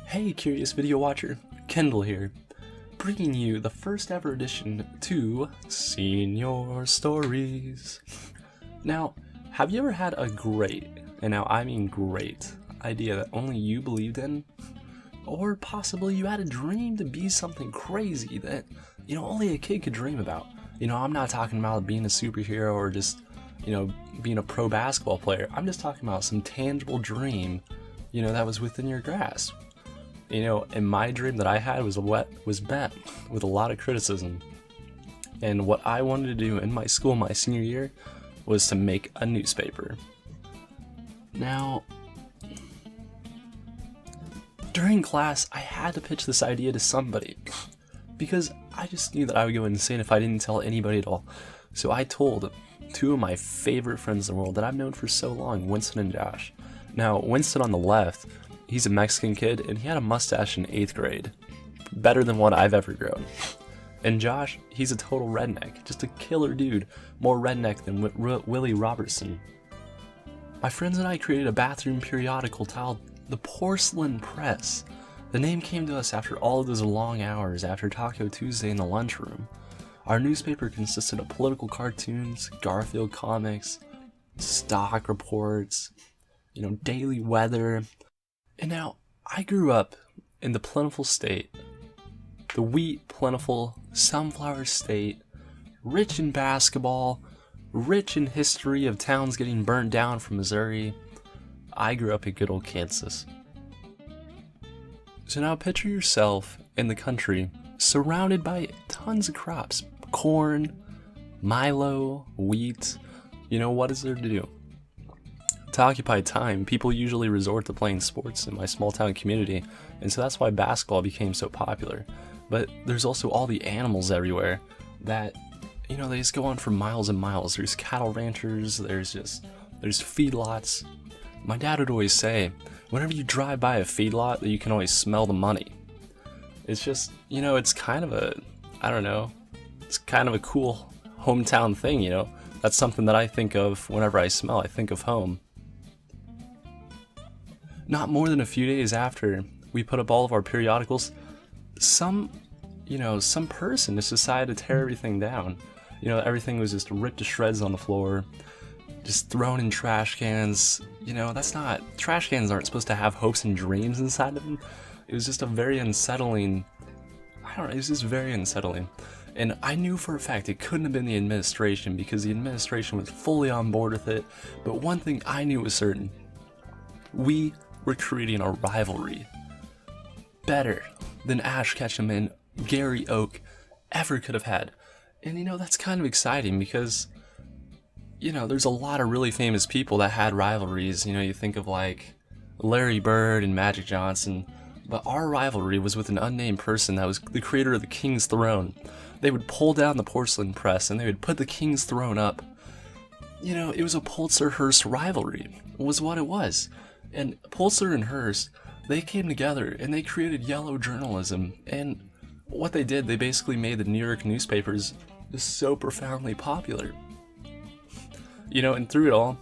Hey curious video watcher, Kendall here, bringing you the first ever edition to Senior Stories. Now, have you ever had a great, and now I mean great, idea that only you believed in? Or possibly you had a dream to be something crazy that, only a kid could dream about. I'm not talking about being a superhero or just, being a pro basketball player. I'm just talking about some tangible dream, that was within your grasp. And my dream that I had was met with a lot of criticism. And what I wanted to do in my school my senior year was to make a newspaper. Now, during class, I had to pitch this idea to somebody because I just knew that I would go insane if I didn't tell anybody at all. So I told two of my favorite friends in the world that I've known for so long, Winston and Josh. Now, Winston on the left, he's a Mexican kid, and he had a mustache in 8th grade. Better than what I've ever grown. And Josh, he's a total redneck. Just a killer dude. More redneck than Willie Robertson. My friends and I created a bathroom periodical titled The Porcelain Press. The name came to us after all of those long hours after Taco Tuesday in the lunchroom. Our newspaper consisted of political cartoons, Garfield comics, stock reports, daily weather. And now, I grew up in the plentiful state, the wheat plentiful sunflower state, rich in basketball, rich in history of towns getting burnt down from Missouri. I grew up in good old Kansas. So now picture yourself in the country, surrounded by tons of crops, corn, milo, wheat. What is there to do? To occupy time, people usually resort to playing sports in my small town community, and so that's why basketball became so popular. But there's also all the animals everywhere that, they just go on for miles and miles. There's cattle ranchers, there's feedlots. My dad would always say, whenever you drive by a feedlot, that you can always smell the money. It's just, it's kind of it's kind of a cool hometown thing, That's something that I think of whenever I think of home. Not more than a few days after we put up all of our periodicals, some person just decided to tear everything down. Everything was just ripped to shreds on the floor, just thrown in trash cans. Trash cans aren't supposed to have hopes and dreams inside of them. It was just a very unsettling, it was just very unsettling. And I knew for a fact it couldn't have been the administration because the administration was fully on board with it. But one thing I knew was certain. We were creating a rivalry better than Ash Ketchum and Gary Oak ever could have had. And that's kind of exciting because there's a lot of really famous people that had rivalries. You think of like Larry Bird and Magic Johnson, but our rivalry was with an unnamed person that was the creator of the King's Throne. They would pull down the porcelain press and they would put the King's Throne up. It was a Pulitzer-Hearst rivalry, was what it was. And Pulitzer and Hearst, they came together and they created yellow journalism. And what they did, they basically made the New York newspapers just so profoundly popular. And through it all,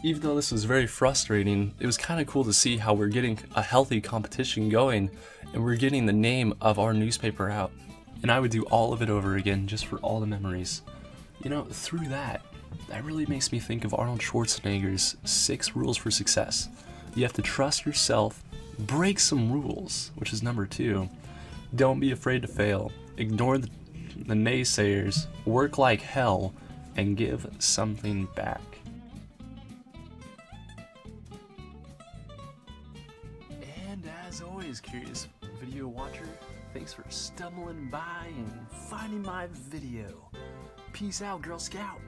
even though this was very frustrating, it was kind of cool to see how we're getting a healthy competition going and we're getting the name of our newspaper out. And I would do all of it over again just for all the memories. Through that really makes me think of Arnold Schwarzenegger's 6 rules for success. You have to trust yourself, break some rules, which is number 2. Don't be afraid to fail. Ignore the naysayers, work like hell, and give something back. And as always, curious video watcher, thanks for stumbling by and finding my video. Peace out, Girl Scout.